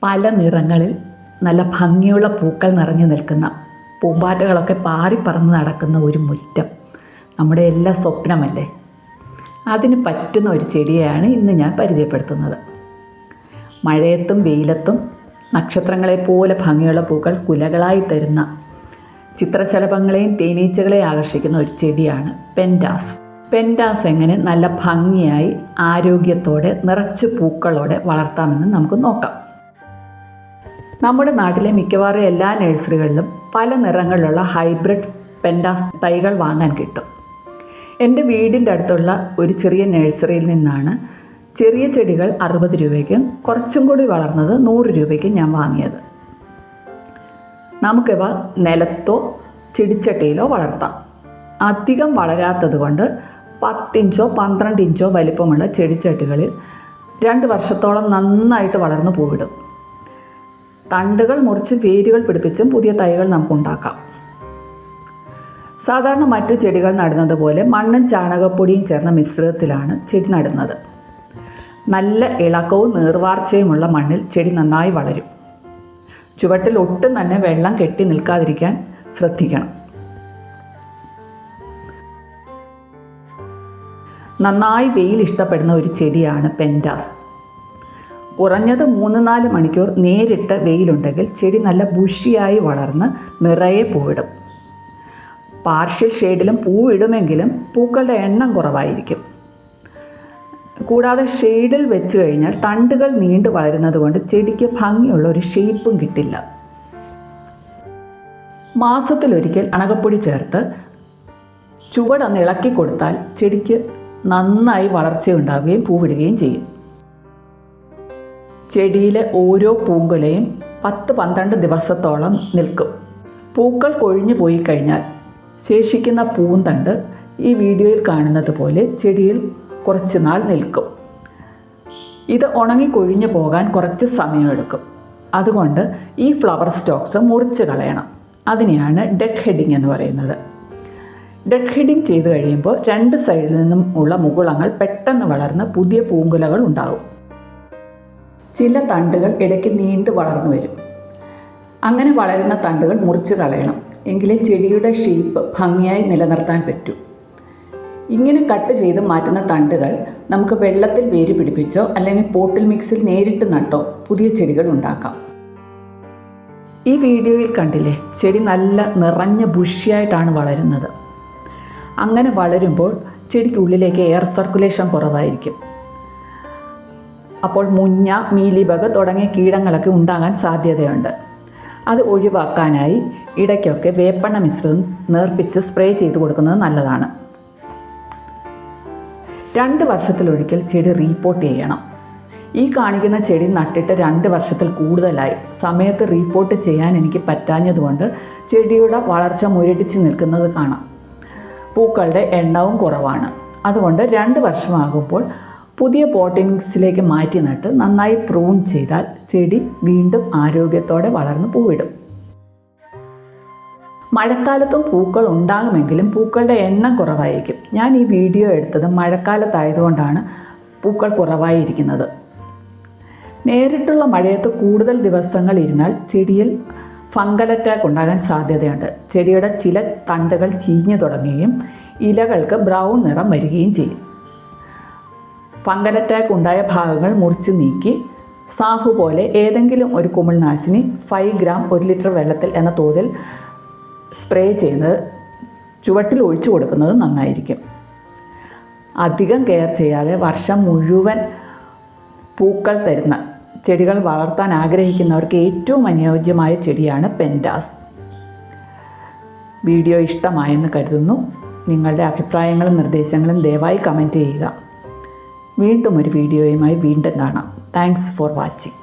പല നിറങ്ങളിൽ നല്ല ഭംഗിയുള്ള പൂക്കൾ നിറഞ്ഞു നിൽക്കുന്ന പൂമ്പാറ്റകളൊക്കെ പാറിപ്പറന്ന് നടക്കുന്ന ഒരു മുറ്റം നമ്മുടെ എല്ലാ സ്വപ്നമല്ലേ. അതിന് പറ്റുന്ന ഒരു ചെടിയാണ് ഇന്ന് ഞാൻ പരിചയപ്പെടുത്തുന്നത്. മഴയത്തും വെയിലത്തും നക്ഷത്രങ്ങളെപ്പോലെ ഭംഗിയുള്ള പൂക്കൾ കുലകളായി തരുന്ന ചിത്രശലഭങ്ങളെയും തേനീച്ചകളെയും ആകർഷിക്കുന്ന ഒരു ചെടിയാണ് പെൻറ്റാസ്. പെൻറ്റാസ് എങ്ങനെ നല്ല ഭംഗിയായി ആരോഗ്യത്തോടെ നിറച്ച് പൂക്കളോടെ വളർത്താമെന്ന് നമുക്ക് നോക്കാം. നമ്മുടെ നാട്ടിലെ മിക്കവാറും എല്ലാ നഴ്സറികളിലും പല നിറങ്ങളിലുള്ള ഹൈബ്രിഡ് പെൻറ്റാസ് തൈകൾ വാങ്ങാൻ കിട്ടും. എൻ്റെ വീടിൻ്റെ അടുത്തുള്ള ഒരു ചെറിയ നഴ്സറിയിൽ നിന്നാണ് ചെറിയ ചെടികൾ 60 രൂപയ്ക്കും കുറച്ചും കൂടി വളർന്നത് 100 രൂപയ്ക്കും ഞാൻ വാങ്ങിയത്. നമുക്കിവ നിലത്തോ ചെടിച്ചട്ടിയിലോ വളർത്താം. അധികം വളരാത്തത് കൊണ്ട് 10 ഇഞ്ചോ 12 ഇഞ്ചോ വലിപ്പമുള്ള ചെടിച്ചട്ടികളിൽ 2 വർഷത്തോളം നന്നായിട്ട് വളർന്നു പൂവിടും. തണ്ടുകൾ മുറിച്ച് വേരുകൾ പിടിപ്പിച്ചും പുതിയ തൈകൾ നമുക്കുണ്ടാക്കാം. സാധാരണ മറ്റു ചെടികൾ നടുന്നത് പോലെ മണ്ണും ചാണകപ്പൊടിയും ചേർന്ന മിശ്രിതത്തിലാണ് ചെടി നടുന്നത്. നല്ല ഇളക്കവും നീർവാർച്ചയുമുള്ള മണ്ണിൽ ചെടി നന്നായി വളരും. ചുവട്ടിൽ ഒട്ടും തന്നെ വെള്ളം കെട്ടി നിൽക്കാതിരിക്കാൻ ശ്രദ്ധിക്കണം. നന്നായി വെയിൽ ഇഷ്ടപ്പെടുന്ന ഒരു ചെടിയാണ് പെൻറ്റാസ്. കുറഞ്ഞത് 3-4 മണിക്കൂർ നേരിട്ട് വെയിലുണ്ടെങ്കിൽ ചെടി നല്ല ബുഷിയായി വളർന്ന് നിറയെ പൂവിടും. പാർഷ്യൽ ഷെയ്ഡിലും പൂവിടുമെങ്കിലും പൂക്കളുടെ എണ്ണം കുറവായിരിക്കും. കൂടാതെ ഷെയ്ഡിൽ വെച്ച് കഴിഞ്ഞാൽ തണ്ടുകൾ നീണ്ടു വളരുന്നത് കൊണ്ട് ചെടിക്ക് ഭംഗിയുള്ള ഒരു ഷേപ്പും കിട്ടില്ല. മാസത്തിലൊരിക്കൽ ചാണകപ്പൊടി ചേർത്ത് ചുവടൊന്ന് ഇളക്കി കൊടുത്താൽ ചെടിക്ക് നന്നായി വളർച്ചയുണ്ടാവുകയും പൂവിടുകയും ചെയ്യും. ചെടിയിലെ ഓരോ പൂങ്കുലയും 10-12 ദിവസത്തോളം നിൽക്കും. പൂക്കൾ കൊഴിഞ്ഞു പോയി കഴിഞ്ഞാൽ ശേഷിക്കുന്ന പൂന്തണ്ട് ഈ വീഡിയോയിൽ കാണുന്നത് പോലെ ചെടിയിൽ കുറച്ച് നാൾ നിൽക്കും. ഇത് ഉണങ്ങി കൊഴിഞ്ഞു പോകാൻ കുറച്ച് സമയമെടുക്കും. അതുകൊണ്ട് ഈ ഫ്ലവർ സ്റ്റോക്സ് മുറിച്ച് കളയണം. അതിനെയാണ് ഡെഡ് ഹെഡിങ് എന്ന് പറയുന്നത്. ഡെഡ് ഹെഡിങ് ചെയ്ത് കഴിയുമ്പോൾ 2 സൈഡിൽ നിന്നും ഉള്ള മുകുളങ്ങൾ പെട്ടെന്ന് വളർന്ന് പുതിയ പൂങ്കുലകൾ ഉണ്ടാകും. ചില തണ്ടുകൾ ഇടയ്ക്ക് നീണ്ടു വളർന്നു വരും. അങ്ങനെ വളരുന്ന തണ്ടുകൾ മുറിച്ച് കളയണം. എങ്കിലേ ചെടിയുടെ ഷേപ്പ് ഭംഗിയായി നിലനിർത്താൻ പറ്റൂ. ഇങ്ങനെ കട്ട് ചെയ്ത് മാറ്റുന്ന തണ്ടുകൾ നമുക്ക് വെള്ളത്തിൽ വേര് പിടിപ്പിച്ചോ അല്ലെങ്കിൽ പോട്ടിൽ മിക്സിൽ നേരിട്ട് നട്ടോ പുതിയ ചെടികൾ ഉണ്ടാക്കാം. ഈ വീഡിയോയിൽ കണ്ടില്ലേ, ചെടി നല്ല നിറഞ്ഞ ബുഷിയായിട്ടാണ് വളരുന്നത്. അങ്ങനെ വളരുമ്പോൾ ചെടിക്കുള്ളിലേക്ക് എയർ സർക്കുലേഷൻ കുറവായിരിക്കും. അപ്പോൾ മുഞ്ഞ, മീലിബഗ് തുടങ്ങിയ കീടങ്ങളൊക്കെ ഉണ്ടാകാൻ സാധ്യതയുണ്ട്. അത് ഒഴിവാക്കാനായി ഇടയ്ക്കൊക്കെ വേപ്പെണ്ണ മിശ്രിതം നേർപ്പിച്ച് സ്പ്രേ ചെയ്ത് കൊടുക്കുന്നത് നല്ലതാണ്. 2 വർഷത്തിലൊരിക്കൽ ചെടി റീപോർട്ട് ചെയ്യണം. ഈ കാണിക്കുന്ന ചെടി നട്ടിട്ട് 2 വർഷത്തിൽ കൂടുതലായി. സമയത്ത് റീപോർട്ട് ചെയ്യാൻ എനിക്ക് പറ്റാഞ്ഞതുകൊണ്ട് ചെടിയുടെ വളർച്ച മുരടിച്ച് നിൽക്കുന്നത് കാണാം. പൂക്കളുടെ എണ്ണവും കുറവാണ്. അതുകൊണ്ട് 2 വർഷമാകുമ്പോൾ പുതിയ പോട്ടിങ്സിലേക്ക് മാറ്റി നട്ട് നന്നായി പ്രൂൺ ചെയ്താൽ ചെടി വീണ്ടും ആരോഗ്യത്തോടെ വളർന്ന് പൂവിടും. മഴക്കാലത്തും പൂക്കൾ ഉണ്ടാകുമെങ്കിലും പൂക്കളുടെ എണ്ണം കുറവായിരിക്കും. ഞാൻ ഈ വീഡിയോ എടുത്തത് മഴക്കാലത്തായതുകൊണ്ടാണ് പൂക്കൾ കുറവായിരിക്കുന്നത്. നേരിട്ടുള്ള മഴയത്ത് കൂടുതൽ ദിവസങ്ങൾ ഇരുന്നാൽ ചെടിയിൽ ഫംഗൽ അറ്റാക്ക് ഉണ്ടാകാൻ സാധ്യതയുണ്ട്. ചെടിയുടെ ചില തണ്ടുകൾ ചീഞ്ഞു തുടങ്ങുകയും ഇലകൾക്ക് ബ്രൗൺ നിറം വരികയും ചെയ്യും. ഫംഗൽ അറ്റാക്ക് ഉണ്ടായ ഭാഗങ്ങൾ മുറിച്ച് നീക്കി സാഹു പോലെ ഏതെങ്കിലും ഒരു കുമിൾനാശിനി 5 ഗ്രാം 1 ലിറ്റർ വെള്ളത്തിൽ എന്ന തോതിൽ സ്പ്രേ ചെയ്ത് ചുവട്ടിൽ ഒഴിച്ചു കൊടുക്കുന്നത് നന്നായിരിക്കും. അധികം കെയർ ചെയ്യാതെ വർഷം മുഴുവൻ പൂക്കൾ തരുന്ന ചെടികൾ വളർത്താൻ ആഗ്രഹിക്കുന്നവർക്ക് ഏറ്റവും അനുയോജ്യമായ ചെടിയാണ് പെൻറ്റാസ്. വീഡിയോ ഇഷ്ടമായെന്ന് കരുതുന്നു. നിങ്ങളുടെ അഭിപ്രായങ്ങളും നിർദ്ദേശങ്ങളും ദയവായി കമൻറ്റ് ചെയ്യുക. വീണ്ടും ഒരു വീഡിയോയുമായി വീണ്ടും കാണാം. Thanks for watching.